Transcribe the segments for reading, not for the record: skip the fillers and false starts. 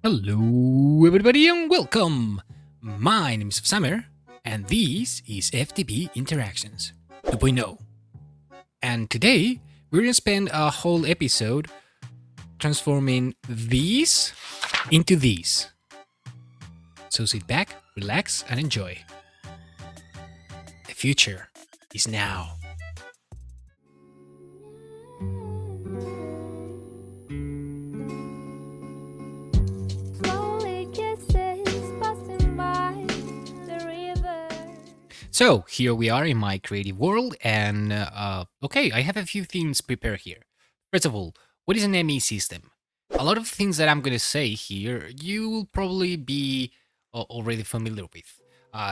Hello everybody and welcome! My name is Offsummer and this is FTB Interactions 2.0. And today we're gonna spend a whole episode transforming these into these. So sit back, relax and enjoy. The future is now. So here we are in my creative world and okay, I have a few things prepared here. First of all, what is an ME system? A lot of things that I'm going to say here you will probably be already familiar with.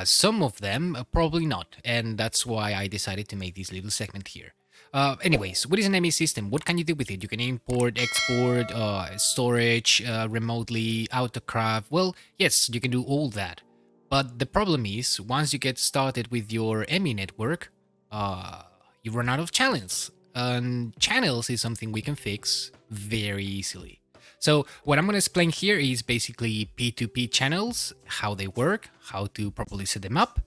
Some of them probably not, and that's why I decided to make this little segment here. Anyways, what is an ME system? What can you do with it? You can import, export, storage, remotely, autocraft. Well, yes, you can do all that. But the problem is, once you get started with your ME network, you run out of channels. And channels is something we can fix very easily. So what I'm going to explain here is basically P2P channels, how they work, how to properly set them up,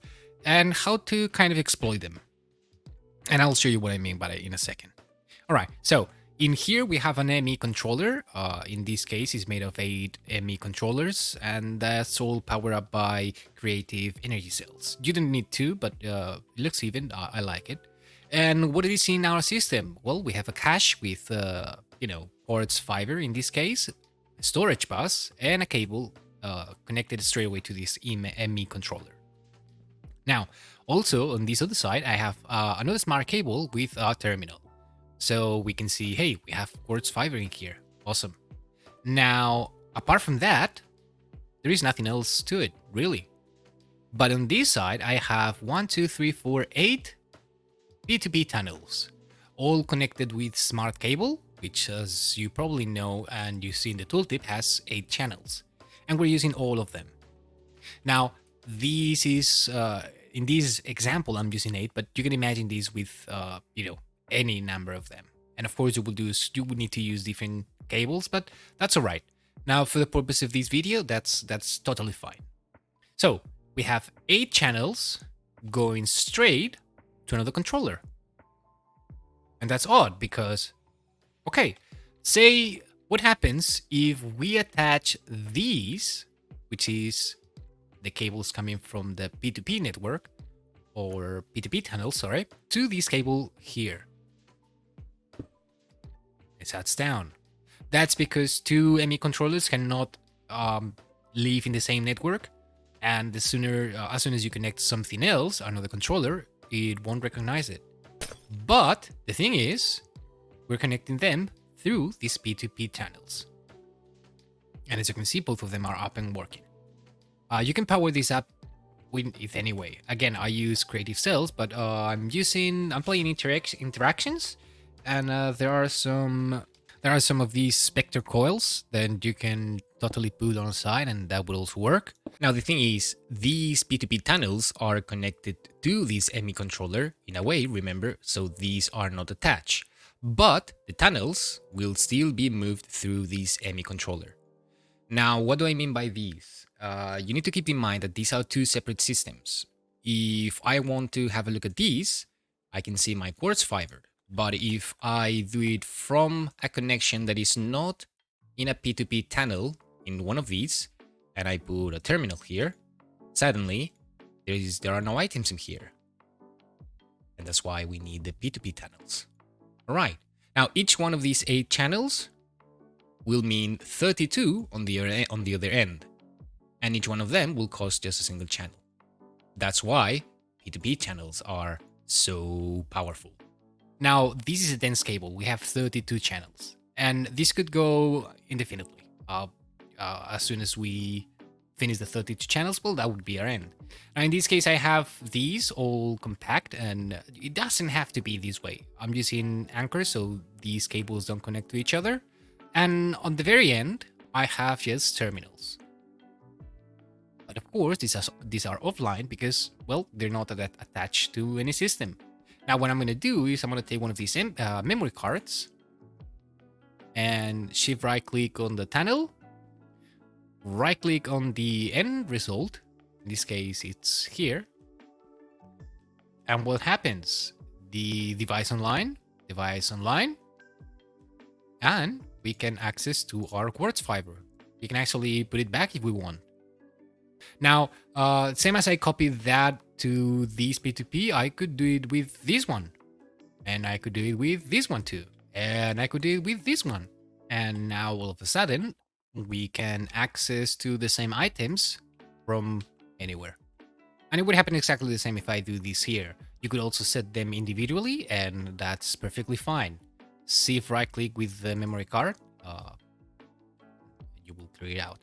and how to kind of exploit them. And I'll show you what I mean by it in a second. All right, so in here we have an ME controller. In this case, it's made of 8 ME controllers, and that's all powered up by creative energy cells. You don't need to, but it looks even. I like it. And what is in our system? Well, we have a cache with, ports fiber in this case, a storage bus, and a cable connected straight away to this ME controller. Now, also on this other side, I have another smart cable with a terminal. So we can see, hey, we have quartz fiber in here. Awesome. Now, apart from that, there is nothing else to it, really. But on this side, I have 8 P2P tunnels, all connected with smart cable, which, as you probably know and you see in the tooltip, has 8 channels. And we're using all of them. Now, this is, in this example, I'm using 8, but you can imagine this with, any number of them. And of course you would need to use different cables, but that's all right. Now for the purpose of this video, that's totally fine. So we have 8 channels going straight to another controller. And that's odd because, okay, say what happens if we attach these, which is the cables coming from the P2P network or P2P tunnel, sorry, to this cable here. It shuts down. That's because 2 ME controllers cannot live in the same network, and as soon as you connect something else, another controller, it won't recognize it. But the thing is, we're connecting them through these P2P tunnels. And as you can see, both of them are up and working. You can power this up with it anyway. Again, I use creative cells, but I'm playing interactions. And there are some of these Spectre coils that you can totally put on the side, and that will also work. Now the thing is, these P2P tunnels are connected to this ME controller in a way, remember, so these are not attached. But the tunnels will still be moved through this ME controller. Now, what do I mean by these? You need to keep in mind that these are 2 separate systems. If I want to have a look at these, I can see my quartz fiber. But if I do it from a connection that is not in a P2P tunnel in one of these, and I put a terminal here, suddenly there are no items in here. And that's why we need the P2P tunnels. All right. Now, each one of these 8 channels will mean 32 on the other end. And each one of them will cost just a single channel. That's why P2P channels are so powerful. Now, this is a dense cable. We have 32 channels, and this could go indefinitely. As soon as we finish the 32 channels, well, that would be our end. Now, in this case, I have these all compact, and it doesn't have to be this way. I'm using anchors, so these cables don't connect to each other. And on the very end, I have just terminals. But of course, these are offline because, well, they're not attached to any system. Now, what I'm going to do is I'm going to take one of these memory cards and shift right click on the tunnel, right click on the end result. In this case, it's here. And what happens? The device online, and we can access to our quartz fiber. We can actually put it back if we want. Now, same as I copied that to this P2P, I could do it with this one. And I could do it with this one too. And I could do it with this one. And now all of a sudden, we can access to the same items from anywhere. And it would happen exactly the same if I do this here. You could also set them individually, and that's perfectly fine. See if right click with the memory card, you will clear it out.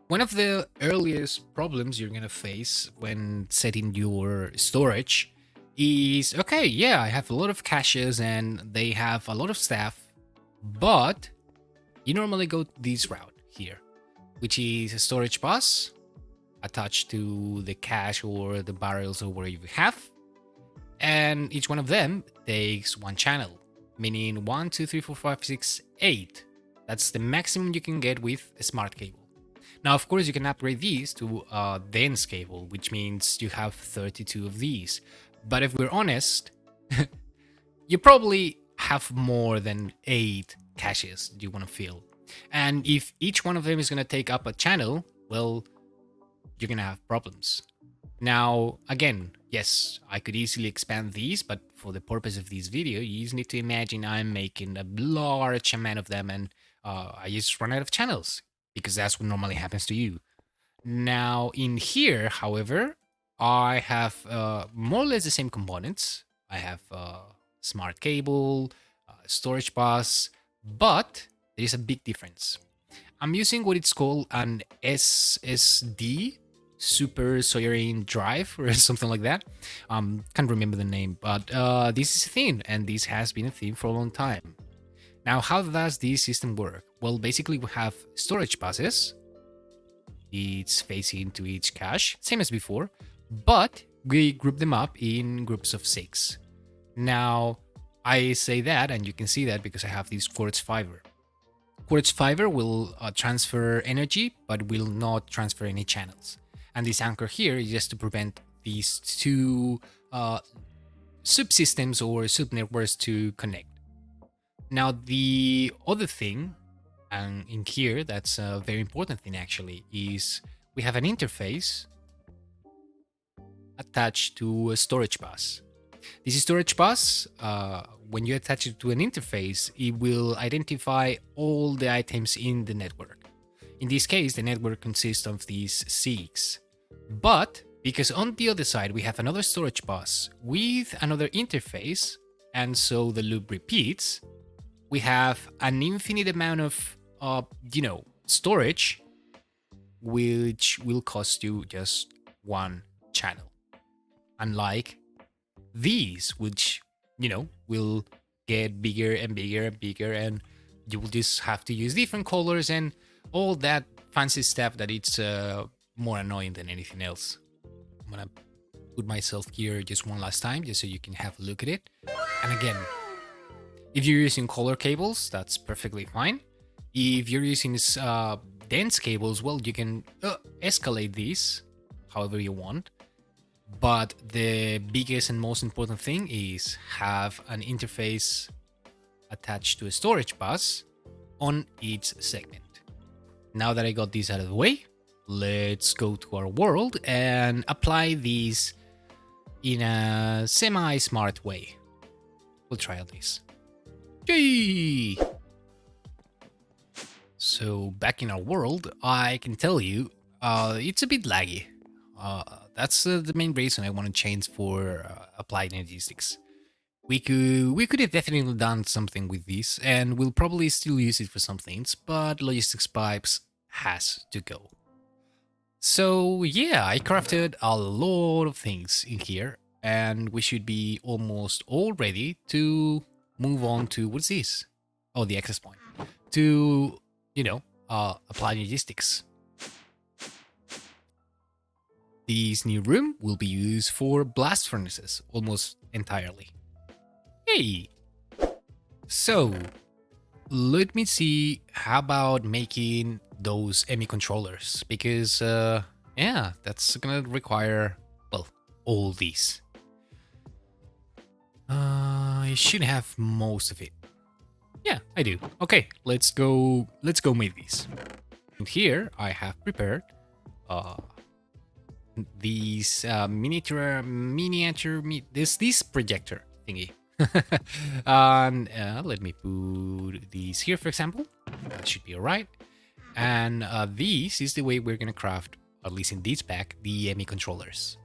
One of the earliest problems you're gonna face when setting your storage is, okay, yeah, I have a lot of caches and they have a lot of stuff, but you normally go this route here, which is a storage bus attached to the cache or the barrels or whatever you have, and each one of them takes one channel, meaning 1, 2, 3, 4, 5, 6, 8. That's the maximum you can get with a smart cable. Now, of course, you can upgrade these to a dense cable, which means you have 32 of these. But if we're honest, you probably have more than 8 caches you want to fill. And if each one of them is going to take up a channel, well, you're going to have problems. Now, again, yes, I could easily expand these, but for the purpose of this video, you just need to imagine I'm making a large amount of them and I just run out of channels, because that's what normally happens to you. Now, in here, however, I have more or less the same components. I have smart cable, storage bus, but there is a big difference. I'm using what it's called an SSD, Super Soldering Drive, or something like that. Can't remember the name, but this is a thing, and this has been a thing for a long time. Now, how does this system work? Well, basically we have storage buses. It's facing to each cache, same as before, but we group them up in groups of 6. Now, I say that, and you can see that because I have this quartz fiber. Quartz fiber will transfer energy, but will not transfer any channels. And this anchor here is just to prevent these two subsystems or subnetworks to connect. Now, the other thing, and in here, that's a very important thing actually, is we have an interface attached to a storage bus. This storage bus, when you attach it to an interface, it will identify all the items in the network. In this case, the network consists of these 6. But because on the other side, we have another storage bus with another interface, and so the loop repeats, we have an infinite amount of, storage, which will cost you just one channel. Unlike these, which, will get bigger and bigger and bigger, and you will just have to use different colors and all that fancy stuff that it's more annoying than anything else. I'm gonna put myself here just one last time, just so you can have a look at it. And again, if you're using color cables, that's perfectly fine. If you're using dense cables, well, you can escalate these however you want. But the biggest and most important thing is have an interface attached to a storage bus on each segment. Now that I got this out of the way, let's go to our world and apply these in a semi-smart way. We'll try out this. Yay! So back in our world, I can tell you, it's a bit laggy. That's the main reason I want to change for applied logistics. We could have definitely done something with this, and we'll probably still use it for some things, but logistics pipes has to go. So yeah, I crafted a lot of things in here, and we should be almost all ready to move on to, what's this? Oh, the access point. To, apply logistics. This new room will be used for blast furnaces almost entirely. Hey! So, let me see, how about making those ME controllers because, yeah, that's gonna require, well, all these. I should have most of it. Yeah, I do. Okay, let's go make these. And here I have prepared these this projector thingy. And let me put these here, for example. That should be all right. And this is the way we're gonna craft, at least in this pack, the ME controllers,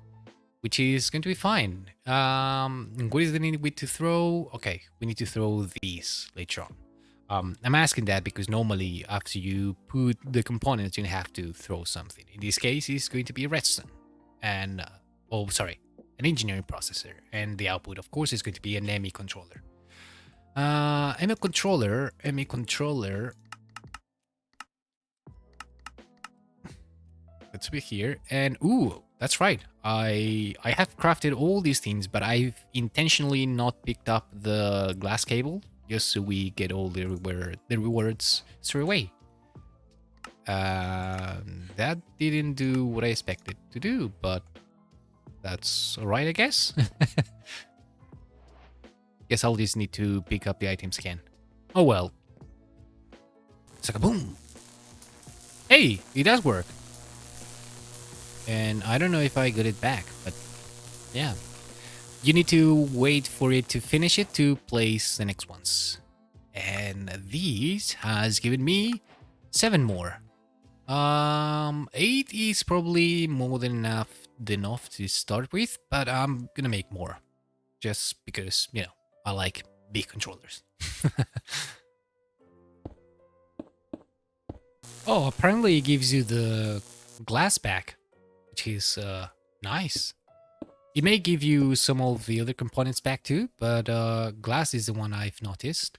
which is going to be fine. What is the need to throw? Okay, we need to throw these later on. I'm asking that because normally after you put the components, you have to throw something. In this case, it's going to be a redstone and, an engineering processor. And the output, of course, is going to be an ME controller. ME controller. Let's be here. And, ooh, that's right. I have crafted all these things, but I've intentionally not picked up the glass cable just so we get all the rewards straight away. That didn't do what I expected to do, but that's alright, I guess. Guess I'll just need to pick up the items again. Oh well. It's like a boom. Hey, it does work. And I don't know if I got it back, but yeah. You need to wait for it to finish it to place the next ones. And these has given me 7 more. 8 is probably more than enough to start with, but I'm gonna make more. Just because, you know, I like big controllers. Oh, apparently it gives you the glass back, which is nice. It may give you some of the other components back too, but glass is the one I've noticed.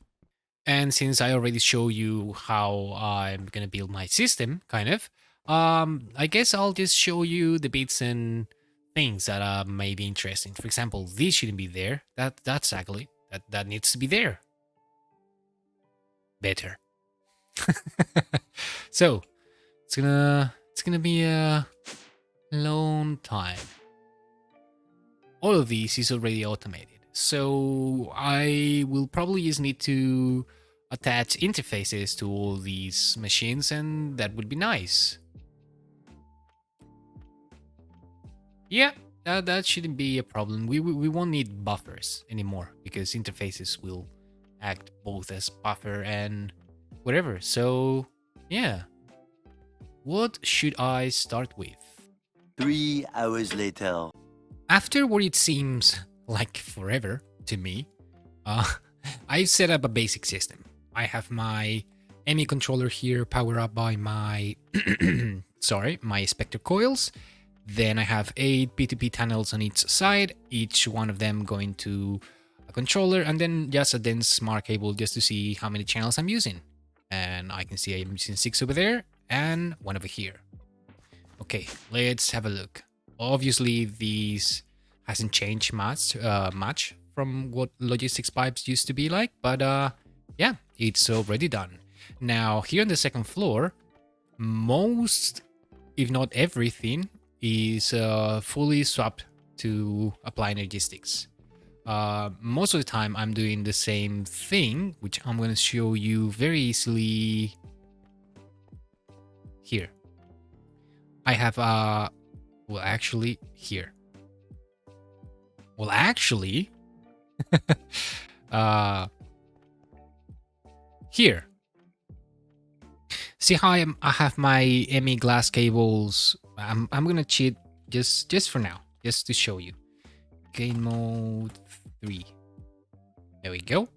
And since I already showed you how I'm gonna build my system, kind of, I guess I'll just show you the bits and things that may be interesting. For example, this shouldn't be there. That's ugly. That needs to be there. Better. So it's gonna be a long time. All of these is already automated, so I will probably just need to attach interfaces to all these machines, and that would be nice. Yeah, that shouldn't be a problem. We won't need buffers anymore because interfaces will act both as buffer and whatever. So yeah, what should I start with? 3 hours later. After what it seems like forever to me, I've set up a basic system. I have my ME controller here powered up by my my Spectre coils. Then I have 8 P2P tunnels on each side, each one of them going to a controller, and then just a dense smart cable just to see how many channels I'm using. And I can see I'm using 6 over there and 1 over here. Okay, let's have a look. Obviously, these hasn't changed much from what logistics pipes used to be like, but yeah, it's already done. Now, here on the second floor, most, if not everything, is fully swapped to applied logistics. Most of the time, I'm doing the same thing, which I'm going to show you very easily here. I have well, actually, here. Well, actually, here. See how I have my ME glass cables. I'm gonna cheat just for now, just to show you. Game mode 3. There we go.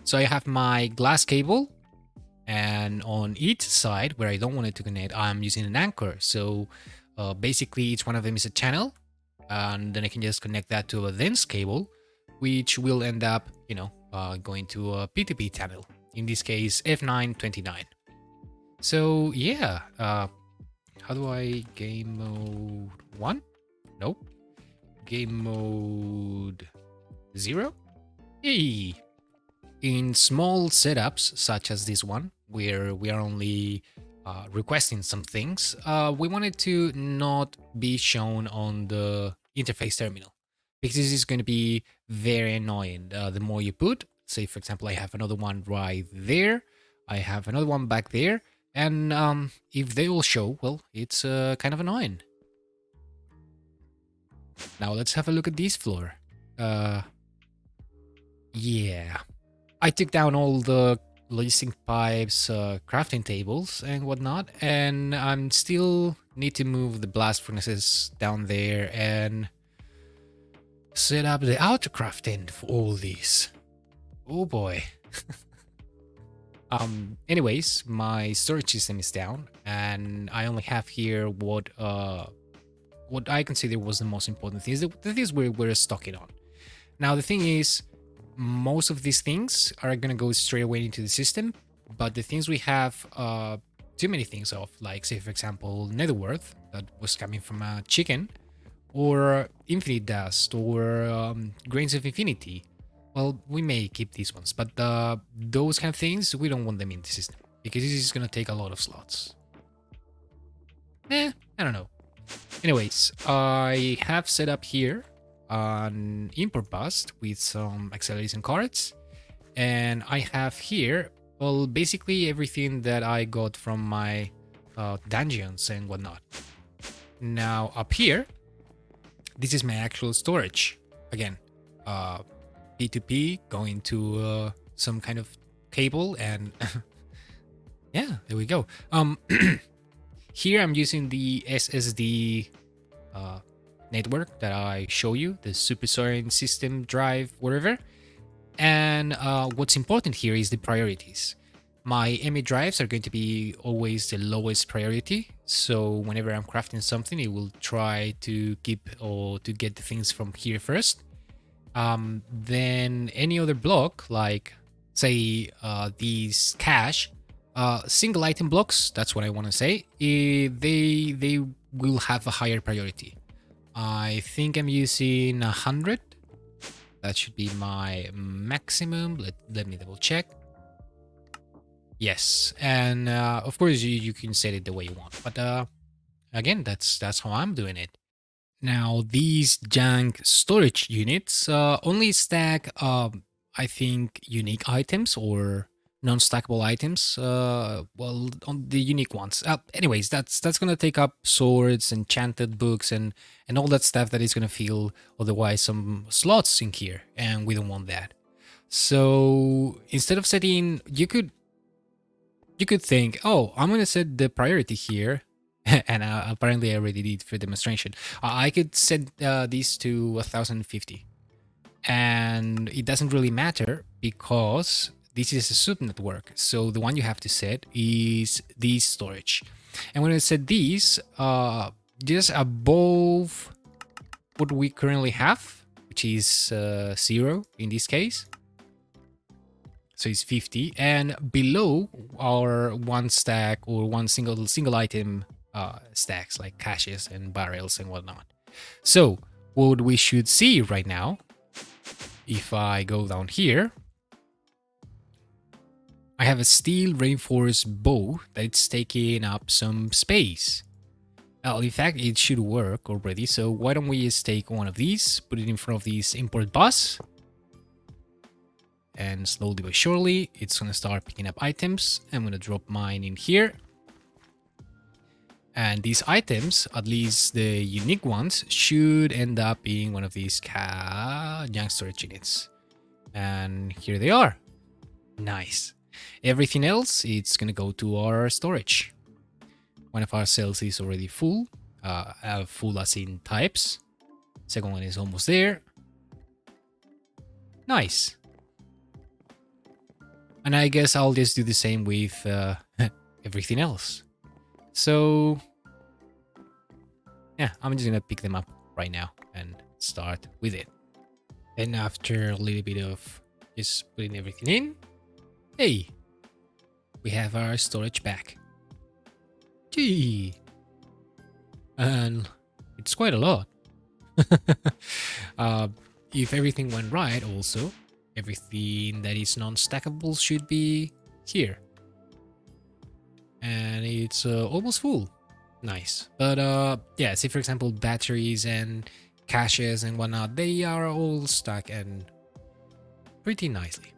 So I have my glass cable, and on each side where I don't want it to connect, I'm using an anchor. So basically, each one of them is a channel, and then I can just connect that to a dense cable, which will end up, you know, going to a P2P tunnel. In this case, F929. So yeah, how do I game mode 1? Nope. Game mode 0? Yay! In small setups such as this one, where we are only requesting some things, we want it to not be shown on the interface terminal, because this is going to be very annoying. The more you put, say for example, I have another one right there, I have another one back there, and if they all show, well, it's kind of annoying. Now let's have a look at this floor. Yeah, I took down all the logistic pipes, crafting tables and whatnot, and I'm still need to move the blast furnaces down there and set up the outer crafting for all these. Oh boy. Anyways, my storage system is down, and I only have here what I consider was the most important things, the things we're stocking on. Now the thing is, most of these things are gonna go straight away into the system, but the things we have too many things of, like say for example netherworth that was coming from a chicken, or infinite dust, or grains of infinity, well, we may keep these ones, but those kind of things, we don't want them in the system, because this is gonna take a lot of slots. I don't know. Anyways, I have set up here an import bus with some acceleration cards, and I have here, well, basically everything that I got from my dungeons and whatnot. Now up here, this is my actual storage. Again, P2P going to some kind of cable, and yeah, there we go. Here I'm using the SSD network that I show you, the Supersoaring system drive, whatever. And what's important here is the priorities. My ME drives are going to be always the lowest priority, so whenever I'm crafting something, it will try to keep or to get the things from here first. Then any other block, like say these cache, single item blocks, that's what I want to say, they will have a higher priority. I think I'm using 100. That should be my maximum. Let me double check. Yes, and of course you can set it the way you want, but again, that's how I'm doing it. Now these junk storage units only stack I think unique items or non-stackable items, well, on the unique ones. Anyways, that's gonna take up swords, enchanted books, and all that stuff that is gonna fill otherwise some slots in here, and we don't want that. So instead of setting, you could think, oh, I'm gonna set the priority here, and apparently I already did for demonstration. I could set these to 1050, and it doesn't really matter because this is a subnetwork, so the one you have to set is this storage. And when I set these, just above what we currently have, which is 0 in this case, so it's 50, and below our one stack or one single item stacks, like caches and barrels and whatnot. So what we should see right now, if I go down here, I have a steel reinforced bow that's taking up some space. Well, in fact, it should work already, so why don't we just take one of these, put it in front of this import bus, and slowly but surely, it's gonna start picking up items. I'm gonna drop mine in here. And these items, at least the unique ones, should end up being one of these junk storage units. And here they are. Nice. Everything else, it's gonna go to our storage. One of our cells is already full, full as in types. Second one is almost there. Nice. And I guess I'll just do the same with everything else. So yeah, I'm just gonna pick them up right now and start with it. Then after a little bit of just putting everything in, hey, we have our storage back. Gee, and it's quite a lot. If everything went right, also, everything that is non-stackable should be here. and it's almost full. Nice. But yeah, say for example, batteries and caches and whatnot, they are all stuck and pretty nicely.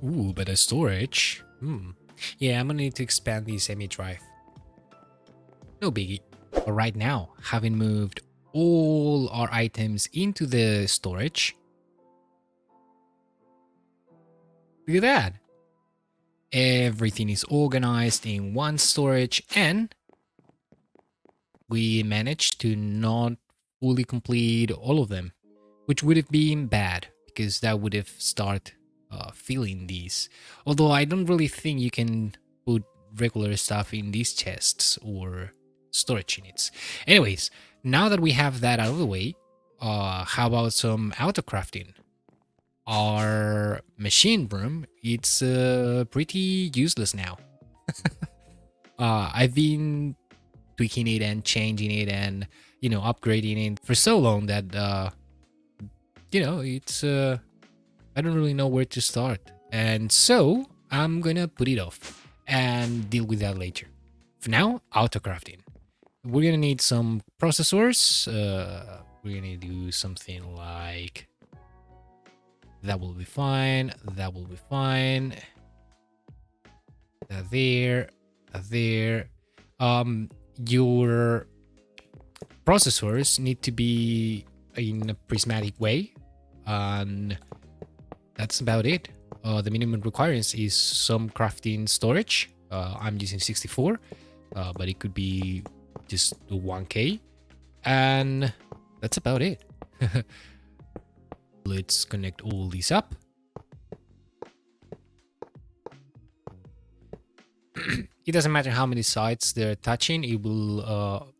Ooh, but the storage. Yeah, I'm gonna need to expand the semi drive. No biggie. But right now, having moved all our items into the storage, look at that. Everything is organized in one storage, and we managed to not fully complete all of them, which would have been bad because that would have started filling these. Although I don't really think you can put regular stuff in these chests or storage units. Anyways, now that we have that out of the way, how about some auto crafting? Our machine room, it's pretty useless now. I've been tweaking it and changing it and upgrading it for so long that it's I don't really know where to start, and so I'm gonna put it off and deal with that later. For now, auto crafting. We're gonna need some processors. We're gonna do something like that. Will be fine. That will be fine. That there. That there. Your processors need to be in a prismatic way, and that's about it. The minimum requirements is some crafting storage. I'm using 64, but it could be just the 1K, and that's about it. Let's connect all these up. It doesn't matter how many sites they're touching, it will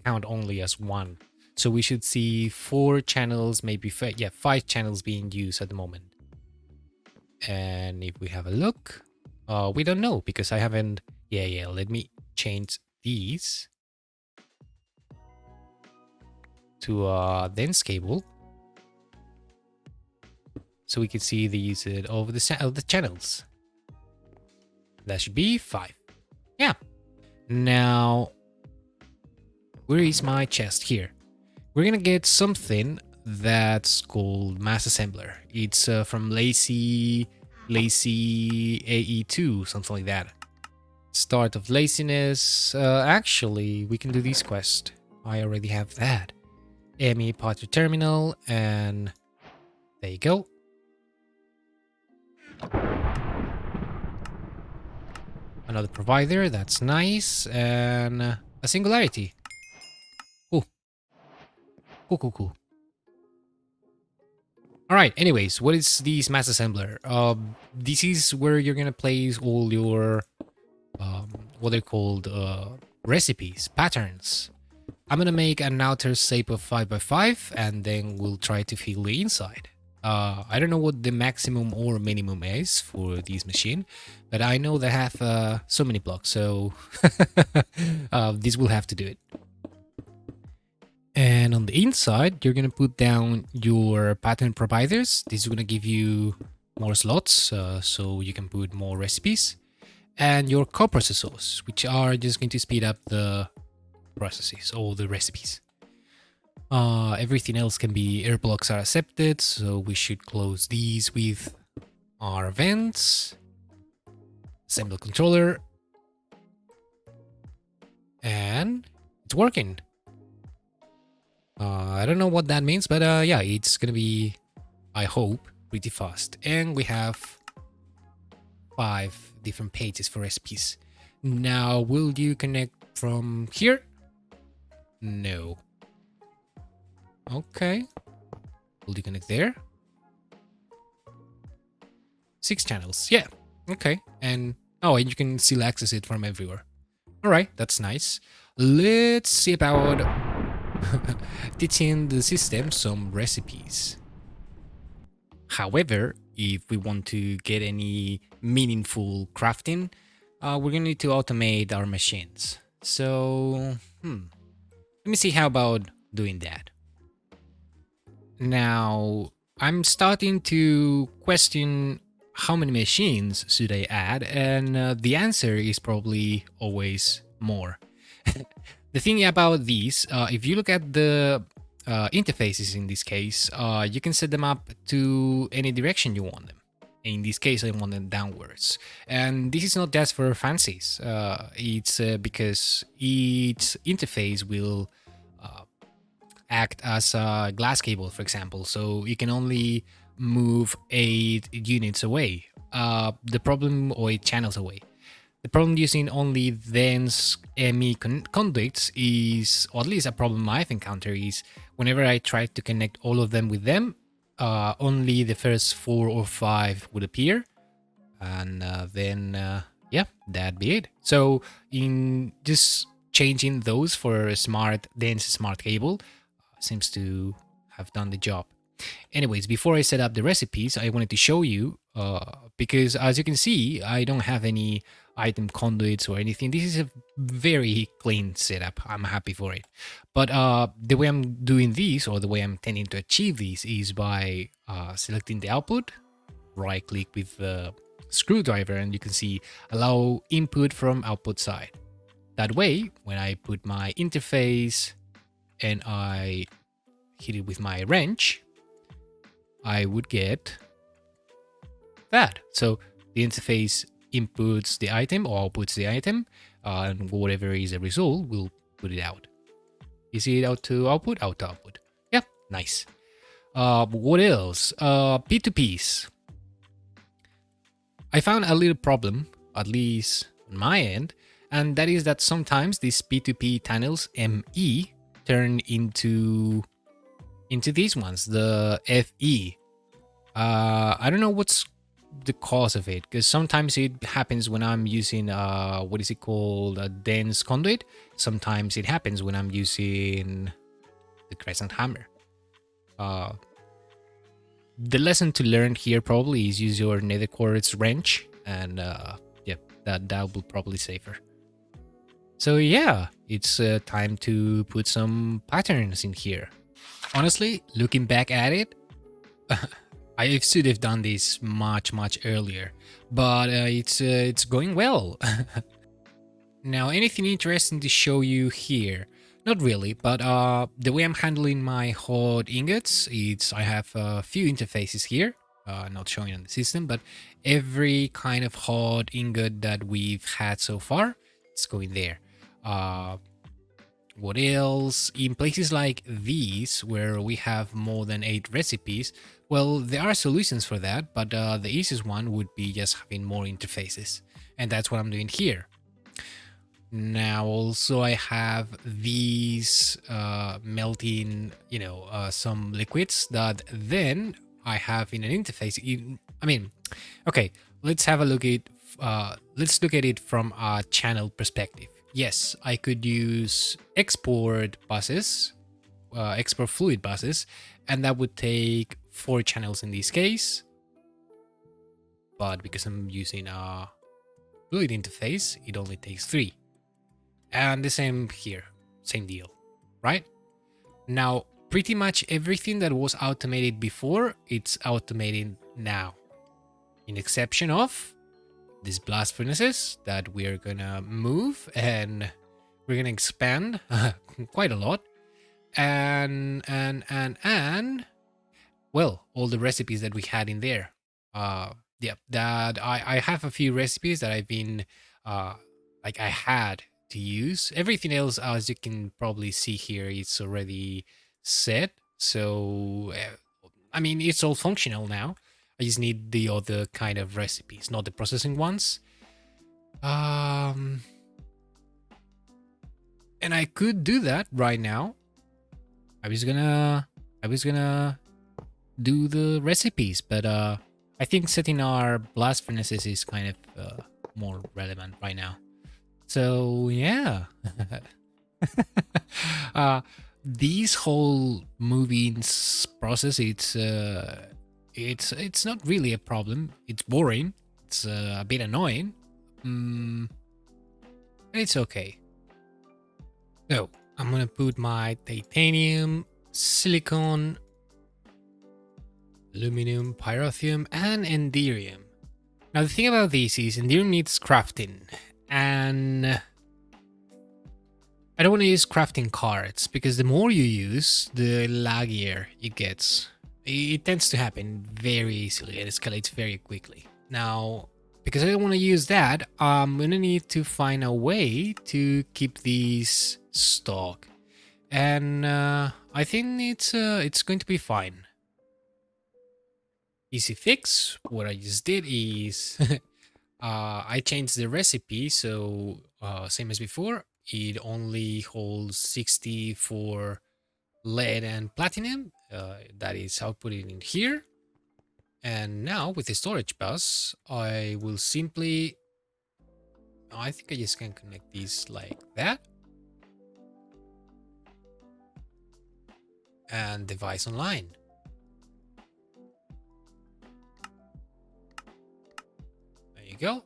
count only as one. So we should see 4 channels, maybe 5 channels being used at the moment. And if we have a look, we don't know because I haven't. Yeah, let me change these to a dense cable so we can see the usage of the channels. That should be 5. Yeah. Now, where is my chest? Here. We're gonna get something that's called mass assembler. It's from lazy AE2, something like that. Start of laziness. Actually, we can do this quest. I already have that. ME Potter Terminal, and there you go. Another provider, that's nice, and a singularity. Cool. All right. Anyways, what is this mass assembler? This is where you're gonna place all your what they're called recipes, patterns. I'm gonna make an outer shape of 5x5, and then we'll try to fill the inside. I don't know what the maximum or minimum is for this machine, but I know they have so many blocks, so this will have to do it. And on the inside, you're going to put down your pattern providers. This is going to give you more slots, so you can put more recipes. And your coprocessors, which are just going to speed up the processes or the recipes. Everything else can be air blocks are accepted, so we should close these with our vents. Assemble controller. And it's working. I don't know what that means, but yeah, it's gonna be, I hope, pretty fast. And we have 5 different pages for recipes. Now, will you connect from here? No. Okay. Will you connect there? 6 channels. Yeah. Okay. And and you can still access it from everywhere. All right, that's nice. Let's see about teaching the system some recipes. However, if we want to get any meaningful crafting, we're gonna need to automate our machines. So, let me see how about doing that. Now, I'm starting to question how many machines should I add? And the answer is probably always more. The thing about these, if you look at the interfaces in this case, you can set them up to any direction you want them. In this case, I want them downwards. And this is not just for fancies. It's because each interface will act as a glass cable, for example. So you can only move 8 units away. The problem, or 8 channels away. The problem using only dense ME conduits is, or at least a problem I've encountered, is whenever I try to connect all of them with them, only the first 4 or 5 would appear. And then, yeah, that'd be it. So in just changing those for a dense smart cable seems to have done the job. Anyways, before I set up the recipes, I wanted to show you, because as you can see, I don't have any item conduits or anything. This is a very clean setup. I'm happy for it. But the way I'm doing this, or the way I'm tending to achieve this, is by selecting the output, right click with the screwdriver, and you can see allow input from output side. That way, when I put my interface and I hit it with my wrench, I would get that. So the interface inputs the item or outputs the item, and whatever is the result, we'll put it out. You see it out to output, out to output. Yeah, nice. What else? P2Ps. I found a little problem, at least on my end, and that is that sometimes these P2P tunnels ME turn into these ones, the FE. I don't know what's the cause of it, because sometimes it happens when I'm using what is it called, a dense conduit. Sometimes it happens when I'm using the crescent hammer. The lesson to learn here probably is use your nether quartz wrench, and yeah, that will probably safer. So yeah, it's time to put some patterns in here. Honestly, looking back at it, I should have done this much earlier, but it's going well. Now, anything interesting to show you here? Not really, but the way I'm handling my hot ingots, I have a few interfaces here, not showing on the system, but every kind of hot ingot that we've had so far, it's going there. What else? In places like these, where we have more than 8 recipes, well, there are solutions for that, but the easiest one would be just having more interfaces. And that's what I'm doing here. Now, also, I have these melting, some liquids that then I have in an interface. Okay, let's have a look at let's look at it from a channel perspective. Yes, I could use export buses, export fluid buses, and that would take 4 channels in this case. But because I'm using a fluid interface, it only takes 3. And the same here, same deal, right? Now, pretty much everything that was automated before, it's automated now. In exception of these blast furnaces that we're gonna move, and we're gonna expand quite a lot. And well, all the recipes that we had in there. Yeah, that I have a few recipes that I've been I had to use. Everything else, as you can probably see here, it's already set. So it's all functional now. I just need the other kind of recipes, not the processing ones. And I could do that right now. I was gonna do the recipes, but I think setting our blast furnaces is kind of more relevant right now. So yeah. This whole moving process, it's not really a problem. It's boring. It's a bit annoying. It's okay. So I'm gonna put my titanium, silicon, aluminum, pyrotheum, and enderium. Now the thing about this is Endearing needs crafting, and I don't want to use crafting cards because the more you use, the laggier it gets. It tends to happen very easily and escalates very quickly. Now, because I don't want to use that, I'm gonna need to find a way to keep these stock, and I think it's going to be fine. Easy fix. What I just did is I changed the recipe, so same as before. It only holds 60 for lead and platinum. That is how I put it in here. And now with the storage bus, I will simply, I think I just can connect these like that. And device online. There you go.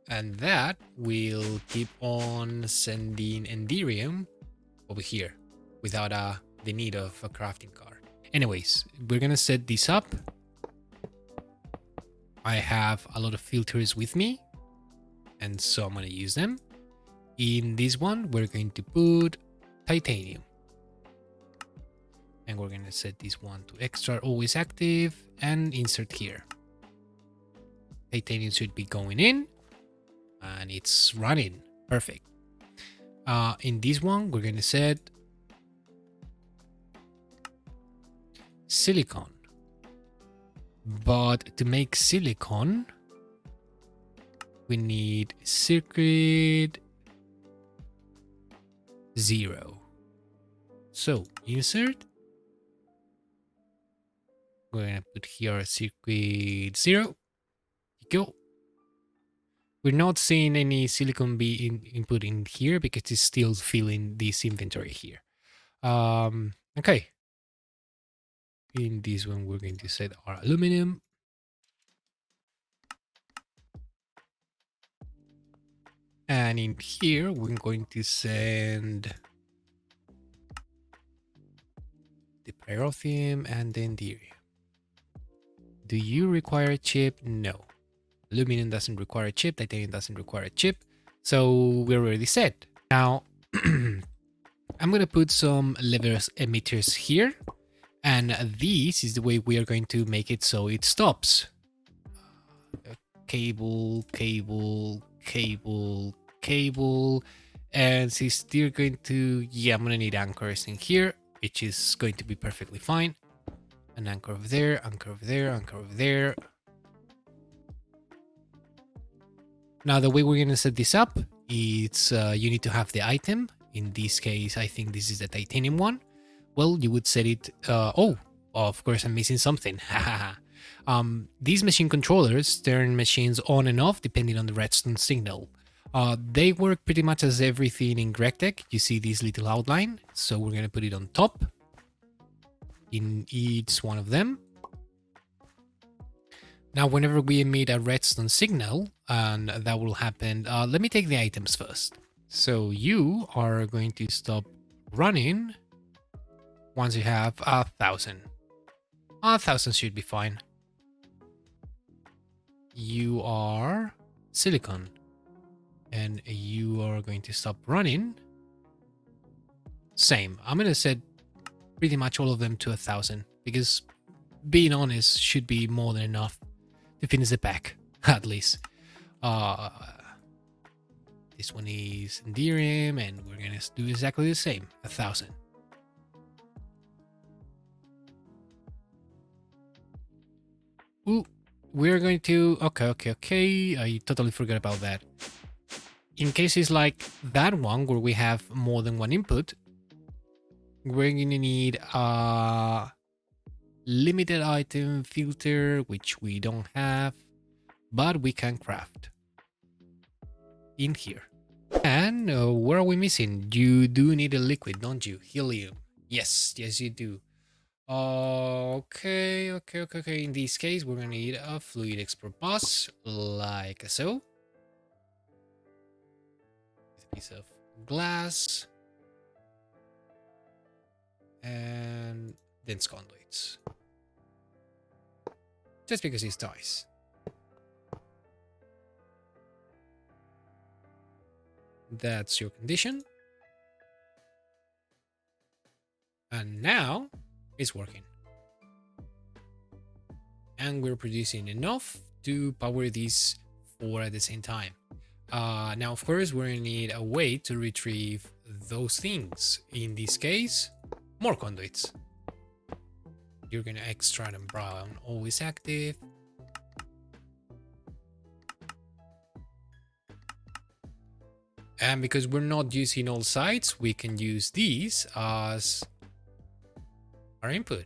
And that will keep on sending Enderium over here without the need of a crafting card. Anyways, we're gonna set this up. I have a lot of filters with me, and so I'm gonna use them. In this one, we're going to put titanium. And we're gonna set this one to extra, always active, and insert here. Titanium should be going in, and it's running. Perfect. In this one, we're gonna set silicon. But to make silicon, we need circuit 0. So insert. We're gonna put here circuit 0. Go. We're not seeing any silicon be input in here because it's still filling this inventory here. Okay. In this one, we're going to set our aluminum. And in here, we're going to send the pyrotheum and the enderium. Do you require a chip? No. Aluminum doesn't require a chip. Titanium doesn't require a chip. So we're already set. Now, I'm going to put some lever emitters here. And this is the way we are going to make it so it stops. Cable, cable, cable, cable. And since they're going to, yeah, I'm going to need anchors in here, which is going to be perfectly fine. An anchor over there, anchor over there, anchor over there. Now, the way we're going to set this up, it's you need to have the item. In this case, I think this is the titanium one. Well, you would set it, of course, I'm missing something. These machine controllers turn machines on and off depending on the redstone signal. They work pretty much as everything in GregTech. You see this little outline. So we're going to put it on top in each one of them. Now, whenever we emit a redstone signal, and that will happen, let me take the items first. So you are going to stop running once you have 1,000. 1,000 should be fine. You are silicon, and you are going to stop running. Same. I'm going to set pretty much all of them to 1,000 because, being honest, should be more than enough to finish the pack, at least. This one is Enderium, and we're going to do exactly the same, 1,000. Ooh, we're going to, okay. I totally forgot about that. In cases like that one, where we have more than one input, we're going to need a limited item filter, which we don't have, but we can craft in here. And where are we missing? You do need a liquid, don't you? Helium. Yes, you do. Okay. In this case, we're gonna need a fluid export bus, like so. With a piece of glass. And dense conduits. just because it dies. That's your condition. And now it's working. And we're producing enough to power these 4 at the same time. Now, of course, we're gonna need a way to retrieve those things. In this case, more conduits. You're gonna extract and brown, always active. And because we're not using all sides, we can use these as our input.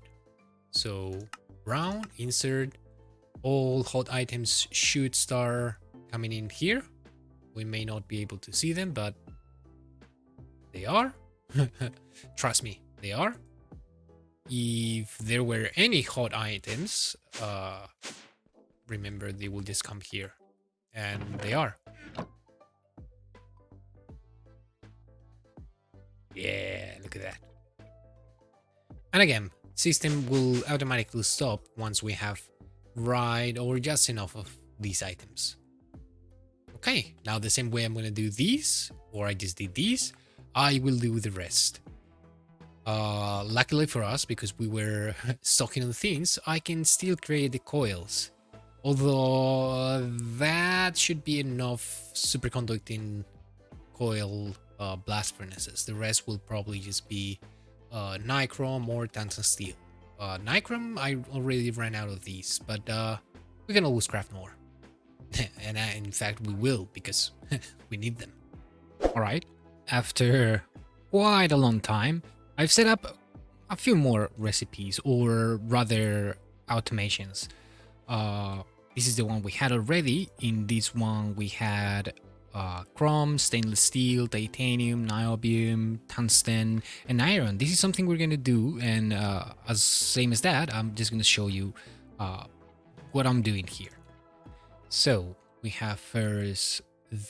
So brown, insert, all hot items should start coming in here. We may not be able to see them, but they are. Trust me, they are. If there were any hot items, remember they will just come here, and they are. Yeah, look at that. And again, system will automatically stop once we have right or just enough of these items. Okay, now the same way I'm going to do these, or I just did these, I will do the rest. Luckily for us, because we were stocking on things, I can still create the coils. Although that should be enough superconducting coil blast furnaces. The rest will probably just be nichrome or tungsten steel. Nichrome, I already ran out of these, but we can always craft more. And in fact, we will, because we need them. All right, after quite a long time, I've set up a few more recipes, or rather automations. This is the one we had already. In this one, we had chrome, stainless steel, titanium, niobium, tungsten, and iron. This is something we're gonna do, and as same as that, I'm just gonna show you what I'm doing here. So we have first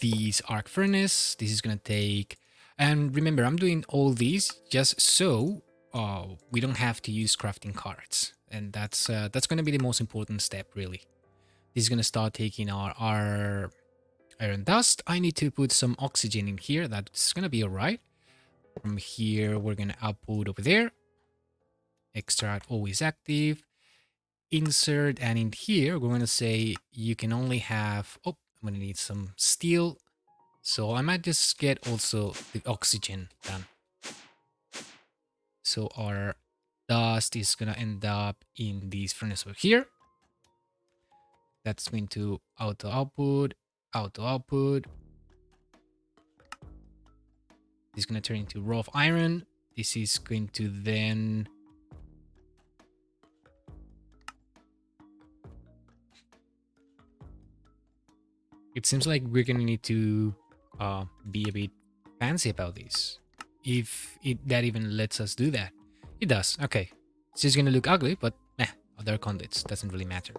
these arc furnace. This is gonna take, and remember, I'm doing all these just so we don't have to use crafting cards, and that's gonna be the most important step, really. This is gonna start taking our iron dust. I need to put some oxygen in here. That's gonna be all right. From here, we're gonna output over there. Extract always active. Insert, and in here, we're gonna say you can only have, oh, I'm gonna need some steel. So I might just get also the oxygen done. So our dust is gonna end up in this furnace over here. That's going to auto output. This is going to turn into raw iron. This is going to then it seems like we're going to need to be a bit fancy about this, if that even lets us do that. It does. Okay, it's just going to look ugly, but other conduits doesn't really matter.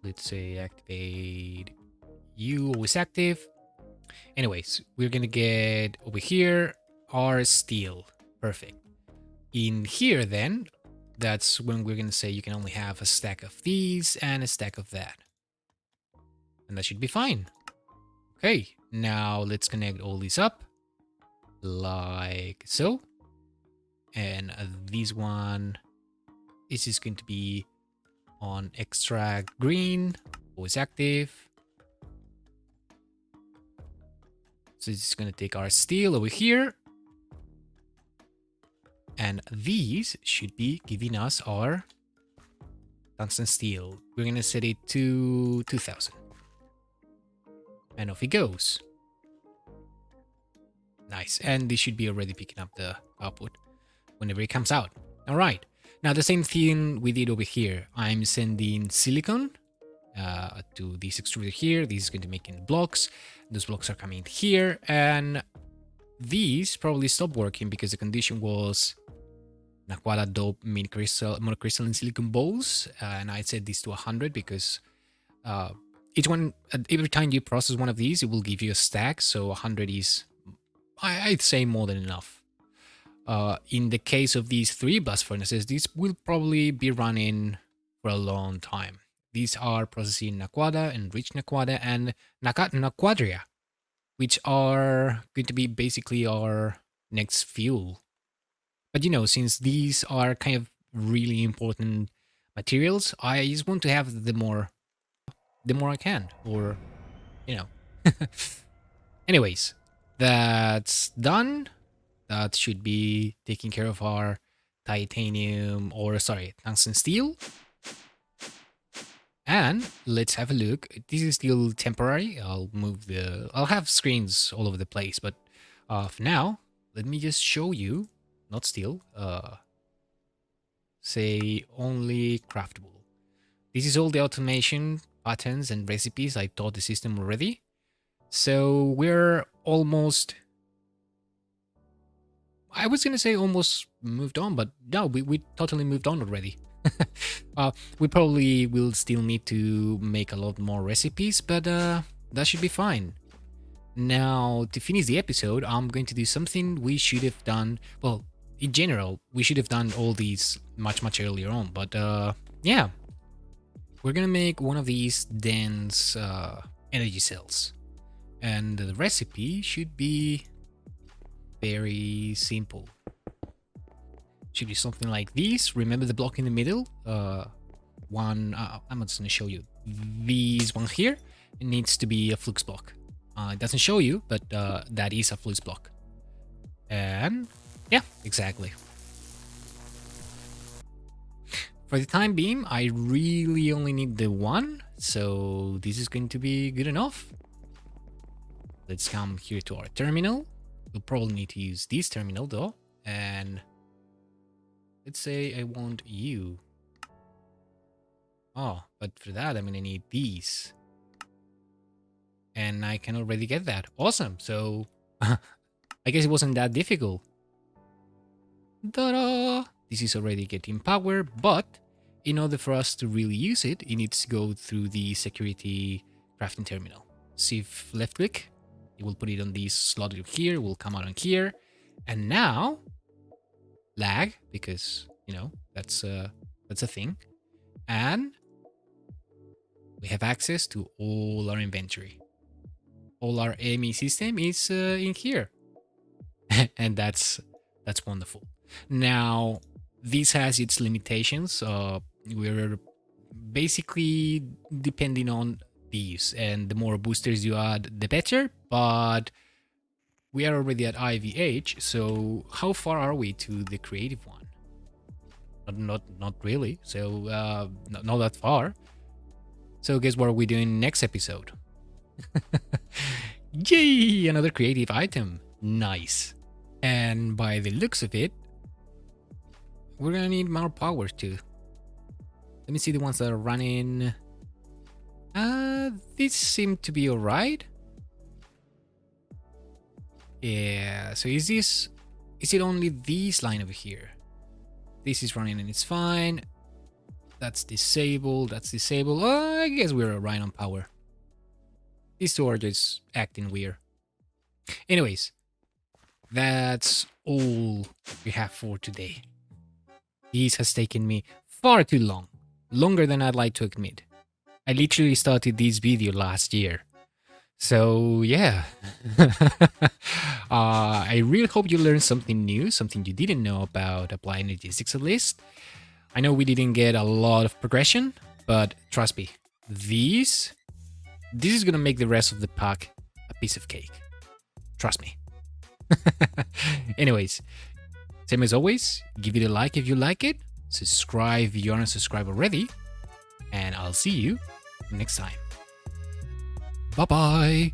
Let's say activate you, always active. Anyways, we're gonna get over here our steel. Perfect. In here then, that's when we're gonna say you can only have a stack of these and a stack of that. And that should be fine. Okay, now let's connect all these up. Like so. And this one, this is going to be on extract green, always active. So this is going to take our steel over here. And these should be giving us our tungsten steel. We're going to set it to 2000. And off it goes. Nice. And this should be already picking up the output whenever it comes out. All right. Now the same thing we did over here. I'm sending silicon to this extruder here. This is going to make in blocks. Those blocks are coming here, and these probably stopped working because the condition was Naquala dope monocrystalline silicon balls, and I set this to 100 because each one, every time you process one of these, it will give you a stack. So 100 is, I'd say, more than enough. In the case of these 3 blast furnaces, these will probably be running for a long time. these are processing Naquada, enriched Naquada, and Naquadria, which are going to be basically our next fuel. But since these are kind of really important materials, I just want to have the more I can, or you know. Anyways, that's done. That should be taking care of our titanium, or sorry, tungsten steel. And let's have a look. This is still temporary. I'll have screens all over the place, but for now, let me just show you, not still, say only craftable. This is all the automation patterns and recipes I taught the system already. So we're almost, I was gonna say almost moved on, but no, we totally moved on already. We probably will still need to make a lot more recipes, but that should be fine. Now, to finish the episode, I'm going to do something we should have done. Well, in general, we should have done all these much earlier on, but yeah. We're gonna make one of these dense energy cells. And the recipe should be very simple. Should be something like this. Remember the block in the middle? I'm just gonna show you. This one here, it needs to be a flux block. It doesn't show you, but that is a flux block. And yeah, exactly. For the time being, I really only need the one, so this is going to be good enough. Let's come here to our terminal. We'll probably need to use this terminal though, and let's say I want you. Oh, but for that I'm gonna need these. And I can already get that. Awesome, so I guess it wasn't that difficult. Ta-da! This is already getting power, but in order for us to really use it, it needs to go through the security crafting terminal. Shift left click, it will put it on this slot here, will come out on here, and now lag, because that's a thing, and we have access to all our inventory. All our AME system is in here, and that's wonderful. Now, this has its limitations. We're basically depending on these, and the more boosters you add, the better. But we are already at IVH, so how far are we to the creative one? Not really. So not that far. So guess what are we doing next episode? Yay! Another creative item. Nice. And by the looks of it, we're gonna need more power too. Let me see the ones that are running. These seem to be alright. Yeah, so is it only this line over here? This is running and it's fine. That's disabled, Oh, I guess we're alright on power. These two are just acting weird. Anyways, that's all we have for today. This has taken me far too long. Longer than I'd like to admit. I literally started this video last year. So yeah. I really hope you learned something new, something you didn't know about Applied Energistics at least. I know we didn't get a lot of progression, but trust me, this is gonna make the rest of the pack a piece of cake. Trust me. Anyways, same as always, give it a like if you like it, subscribe if you aren't subscribed already, and I'll see you next time. Bye-bye!